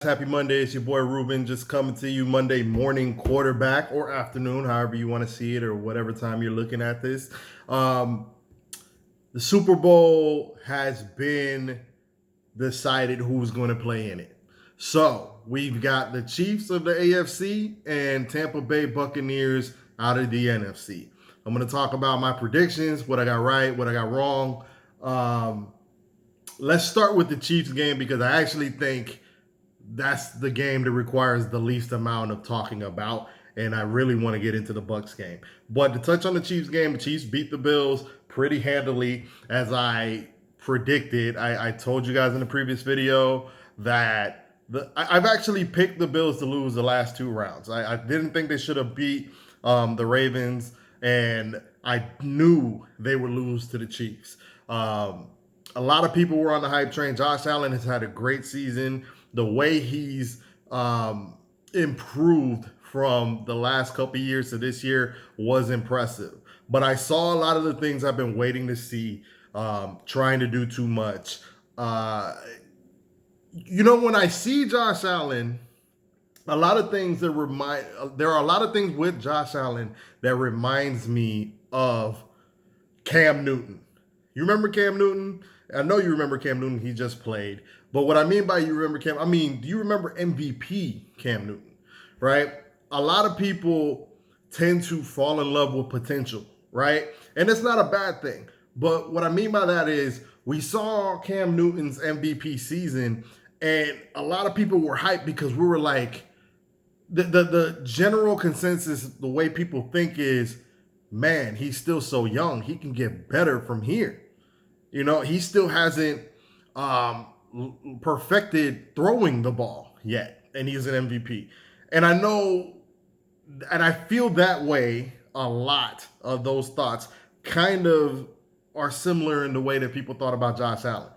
Happy Monday. It's your boy Ruben just coming to you Monday morning quarterback or afternoon, however you want to see it or whatever time you're looking at this. Um, the Super Bowl has been decided who's going to play in it. So we've got the Chiefs of the AFC and Tampa Bay Buccaneers out of the NFC. I'm going to talk about my predictions, what I got right, what I got wrong. Let's start with the Chiefs game because I actually think that's the game that requires the least amount of talking about, and I really want to get into the Bucks game. But to touch on the Chiefs game, the Chiefs beat the Bills pretty handily, as I predicted. I told you guys in the previous video that I've actually picked the Bills to lose the last two rounds. I didn't think they should have beat the Ravens, and I knew they would lose to the Chiefs. A lot of people were on the hype train. Josh Allen has had a great season. The way he's improved from the last couple years to this year was impressive. But I saw a lot of the things I've been waiting to see, trying to do too much. When I see Josh Allen, a lot of things there are a lot of things with Josh Allen that reminds me of Cam Newton. You remember Cam Newton? I know you remember Cam Newton. He just played. But what I mean by you remember Cam, do you remember MVP Cam Newton? Right? A lot of people tend to fall in love with potential, right? And it's not a bad thing. But what I mean by that is we saw Cam Newton's MVP season, and a lot of people were hyped because we were like, the general consensus, the way people think is, man, he's still so young. He can get better from here. He still hasn't perfected throwing the ball yet, and he's an MVP. And I know, and I feel that way a lot of those thoughts kind of are similar in the way that people thought about Josh Allen.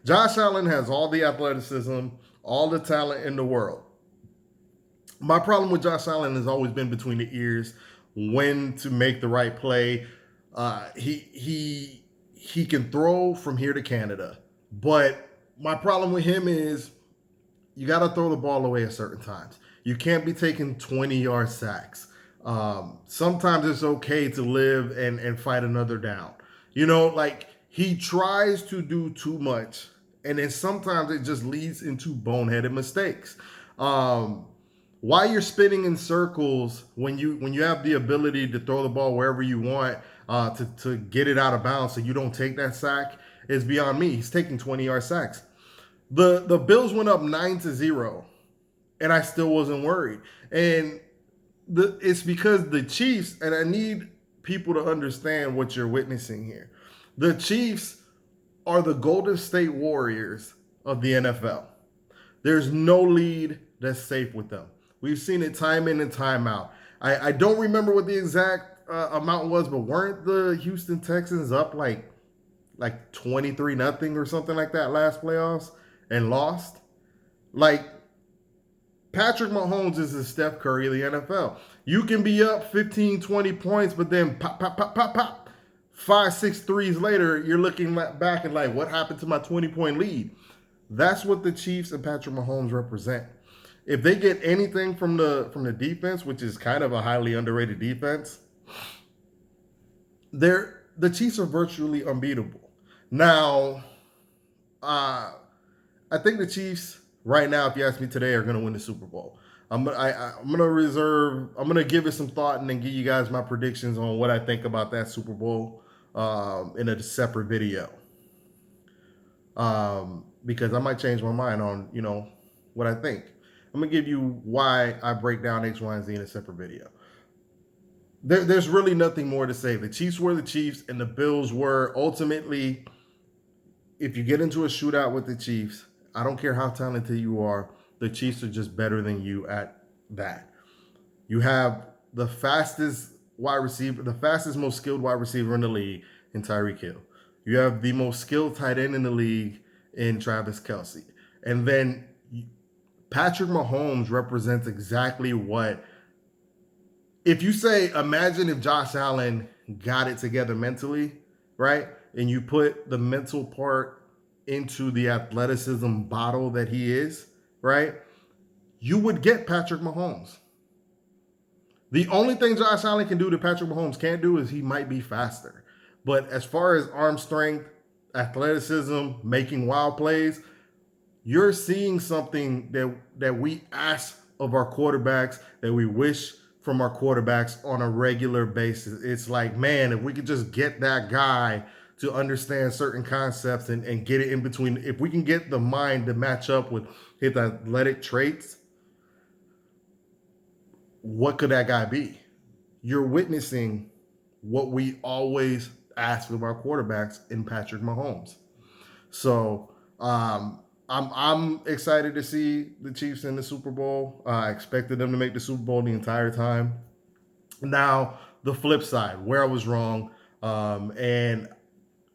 Josh Allen has all the athleticism, all the talent in the world. My problem with Josh Allen has always been between the ears, when to make the right play. He can throw from here to Canada, but my problem with him is you got to throw the ball away at certain times. You can't be taking 20-yard sacks. Sometimes it's okay to live and fight another down. He tries to do too much, and then sometimes it just leads into boneheaded mistakes. Why you're spinning in circles when you have the ability to throw the ball wherever you want, to get it out of bounds so you don't take that sack is beyond me. He's taking 20-yard sacks. The Bills went up 9-0, and I still wasn't worried. And it's because the Chiefs, and I need people to understand what you're witnessing here. The Chiefs are the Golden State Warriors of the NFL. There's no lead that's safe with them. We've seen it time in and time out. I don't remember what the exact amount was, but weren't the Houston Texans up like 23-0 or something like that last playoffs and lost? Like, Patrick Mahomes is the Steph Curry of the NFL. You can be up 15, 20 points, but then pop, pop, pop, pop, pop. 5, 6 threes later, you're looking back and like, what happened to my 20-point lead? That's what the Chiefs and Patrick Mahomes represent. If they get anything from the defense, which is kind of a highly underrated defense, the Chiefs are virtually unbeatable. Now, I think the Chiefs right now, if you ask me today, are going to win the Super Bowl. I'm gonna give it some thought and then give you guys my predictions on what I think about that Super Bowl in a separate video. Because I might change my mind on what I think. I'm gonna give you why I break down X, Y, and Z in a separate video. There's really nothing more to say. The Chiefs were the Chiefs, and the Bills were ultimately. If you get into a shootout with the Chiefs, I don't care how talented you are, the Chiefs are just better than you at that. You have the fastest wide receiver, the fastest, most skilled wide receiver in the league in Tyreek Hill. You have the most skilled tight end in the league in Travis Kelce. And then Patrick Mahomes represents exactly what, if you say, imagine if Josh Allen got it together mentally, right? And you put the mental part into the athleticism bottle that he is, right? you would get Patrick Mahomes. The only thing Josh Allen can do that Patrick Mahomes can't do is he might be faster. But as far as arm strength, athleticism, making wild plays, you're seeing something that we ask of our quarterbacks, that we wish from our quarterbacks on a regular basis. It's like, man, if we could just get that guy to understand certain concepts and get it in between, if we can get the mind to match up with his athletic traits, what could that guy be? You're witnessing what we always ask of our quarterbacks in Patrick Mahomes. So I'm excited to see the Chiefs in the Super Bowl. I expected them to make the Super Bowl the entire time. Now, the flip side, where I was wrong, and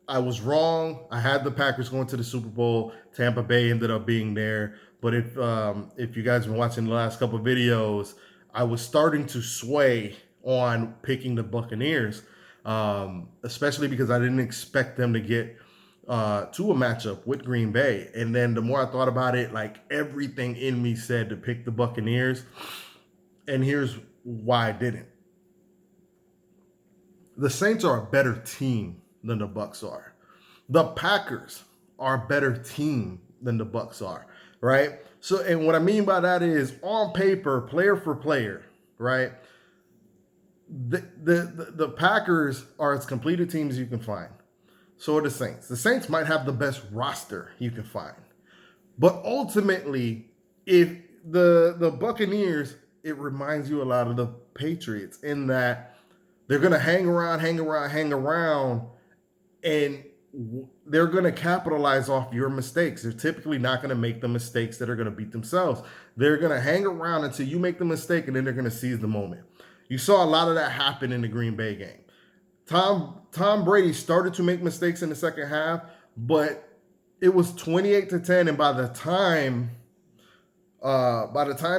I was wrong. I had the Packers going to the Super Bowl. Tampa Bay ended up being there. But if you guys have been watching the last couple of videos, I was starting to sway on picking the Buccaneers, especially because I didn't expect them to get to a matchup with Green Bay. And then the more I thought about it, like everything in me said to pick the Buccaneers. And here's why I didn't. The Saints are a better team than the Bucs are. The Packers are a better team than the Bucs are, right? So, and what I mean by that is on paper, player for player, right? The Packers are as complete a team as you can find. So are the Saints. The Saints might have the best roster you can find. But ultimately, if the Buccaneers, it reminds you a lot of the Patriots in that they're going to hang around, and they're going to capitalize off your mistakes. They're typically not going to make the mistakes that are going to beat themselves. They're going to hang around until you make the mistake, and then they're going to seize the moment. You saw a lot of that happen in the Green Bay game. Tom Brady started to make mistakes in the second half, but it was 28-10, and by the time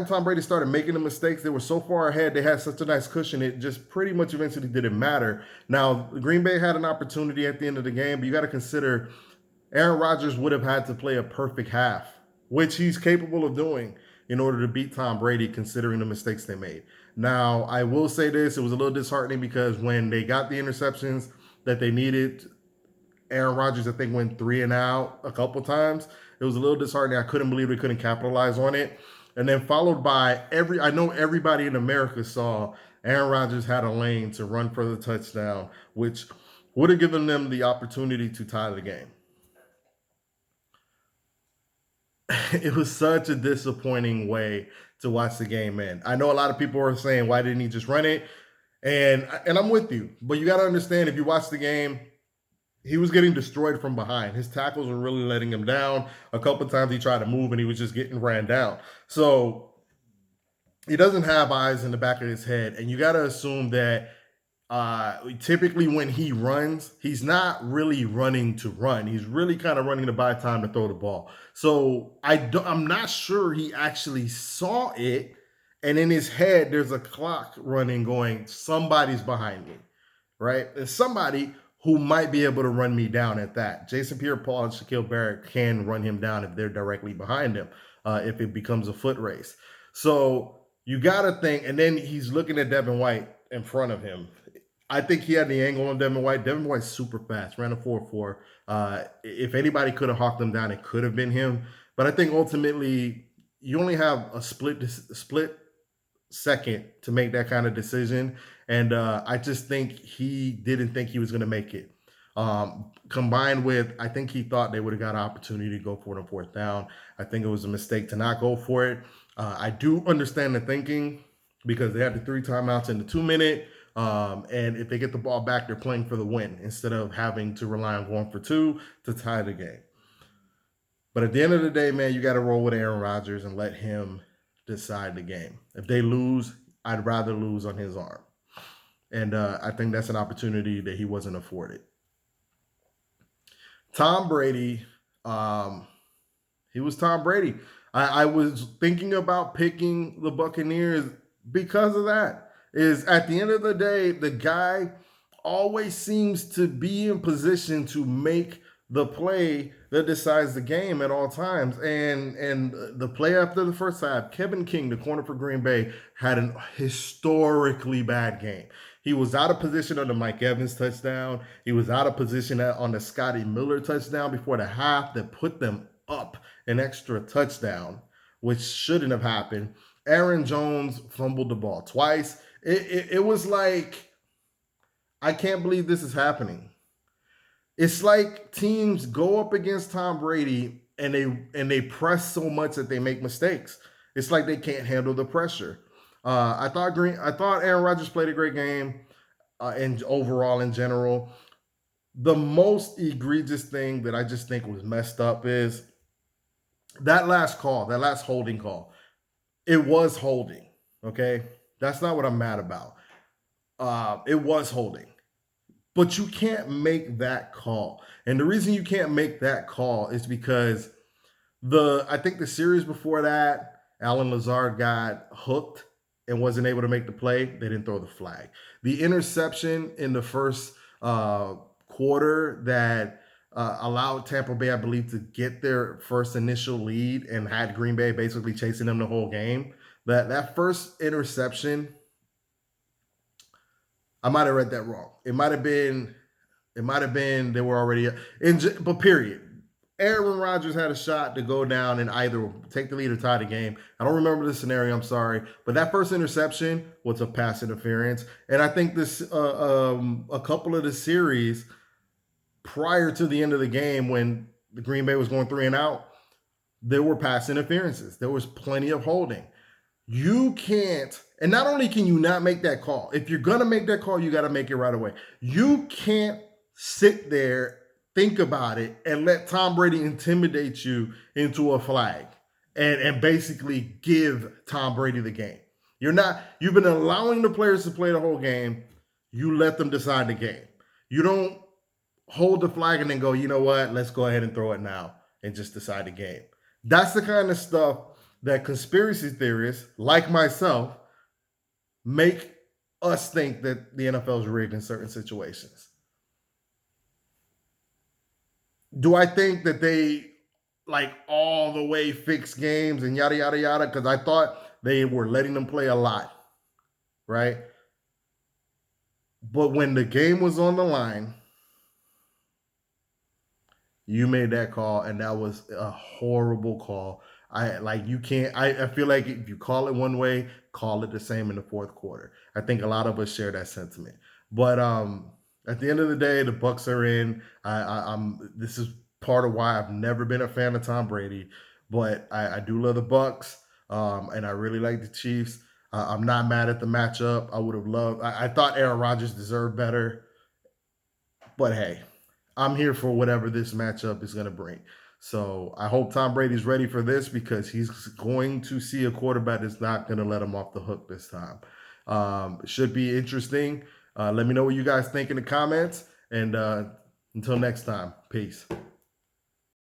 Tom Brady started making the mistakes, they were so far ahead, they had such a nice cushion, it just pretty much eventually didn't matter. Now, Green Bay had an opportunity at the end of the game, but you got to consider Aaron Rodgers would have had to play a perfect half, which he's capable of doing in order to beat Tom Brady, considering the mistakes they made. Now, I will say this, it was a little disheartening because when they got the interceptions that they needed, Aaron Rodgers, I think, went 3 and out a couple times. It was a little disheartening. I couldn't believe they couldn't capitalize on it. And then followed by I know everybody in America saw Aaron Rodgers had a lane to run for the touchdown, which would have given them the opportunity to tie the game. It was such a disappointing way to watch the game, man. I know a lot of people are saying, why didn't he just run it? And I'm with you. But you got to understand, if you watch the game, he was getting destroyed from behind. His tackles were really letting him down. A couple of times he tried to move and he was just getting ran down. So he doesn't have eyes in the back of his head. And you got to assume that typically when he runs, he's not really running to run. He's really kind of running to buy time to throw the ball. So I'm not sure he actually saw it. And in his head, there's a clock running going, somebody's behind me, right? There's somebody who might be able to run me down at that. Jason Pierre-Paul and Shaquille Barrett can run him down if they're directly behind him, if it becomes a foot race. So you got to think, and then he's looking at Devin White in front of him. I think he had the angle on Devin White. Devin White's super fast, ran a 4.4. If anybody could have hawked him down, it could have been him. But I think ultimately you only have a split second to make that kind of decision. And I just think he didn't think he was going to make it. Combined with, I think he thought they would have got an opportunity to go for it on fourth down. I think it was a mistake to not go for it. I do understand the thinking because they had the 3 timeouts in the 2-minute. And if they get the ball back, they're playing for the win instead of having to rely on going for 2 to tie the game. But at the end of the day, man, you got to roll with Aaron Rodgers and let him decide the game. If they lose, I'd rather lose on his arm. And I think that's an opportunity that he wasn't afforded. Tom Brady, he was Tom Brady. I was thinking about picking the Buccaneers because of that. Is at the end of the day, the guy always seems to be in position to make the play that decides the game at all times. And the play after the first half, Kevin King, the corner for Green Bay, had an historically bad game. He was out of position on the Mike Evans touchdown. He was out of position on the Scotty Miller touchdown before the half that put them up an extra touchdown, which shouldn't have happened. Aaron Jones fumbled the ball twice. It was like, I can't believe this is happening. It's like teams go up against Tom Brady and they press so much that they make mistakes. It's like they can't handle the pressure. I thought Aaron Rodgers played a great game, and overall in general. The most egregious thing that I just think was messed up is that last call, that last holding call. It was holding. Okay, that's not what I'm mad about. It was holding. But you can't make that call. And the reason you can't make that call is because I think the series before that, Alan Lazard got hooked and wasn't able to make the play. They didn't throw the flag. The interception in the first quarter that allowed Tampa Bay, I believe, to get their first initial lead and had Green Bay basically chasing them the whole game. That first interception, I might have read that wrong. It might have been they were already but period. Aaron Rodgers had a shot to go down and either take the lead or tie the game. I don't remember the scenario, I'm sorry. But that first interception was a pass interference. And I think this a couple of the series prior to the end of the game when the Green Bay was going 3 and out, there were pass interferences. There was plenty of holding. You can't, and not only can you not make that call, if you're going to make that call, you got to make it right away. You can't sit there, think about it, and let Tom Brady intimidate you into a flag and basically give Tom Brady the game. You've been allowing the players to play the whole game. You let them decide the game. You don't hold the flag and then go, you know what, let's go ahead and throw it now and just decide the game. That's the kind of stuff that conspiracy theorists like myself make us think that the NFL is rigged in certain situations. Do I think that they like all the way fix games and yada, yada, yada? Because I thought they were letting them play a lot, right? But when the game was on the line, you made that call, and that was a horrible call. I feel like if you call it one way, call it the same in the fourth quarter. I think a lot of us share that sentiment. But at the end of the day, the Bucs are in. This is part of why I've never been a fan of Tom Brady, but I do love the Bucs, and I really like the Chiefs. I'm not mad at the matchup. I would have loved. I thought Aaron Rodgers deserved better, but hey, I'm here for whatever this matchup is going to bring. So I hope Tom Brady's ready for this because he's going to see a quarterback that's not going to let him off the hook this time. It should be interesting. Let me know what you guys think in the comments. And until next time, peace.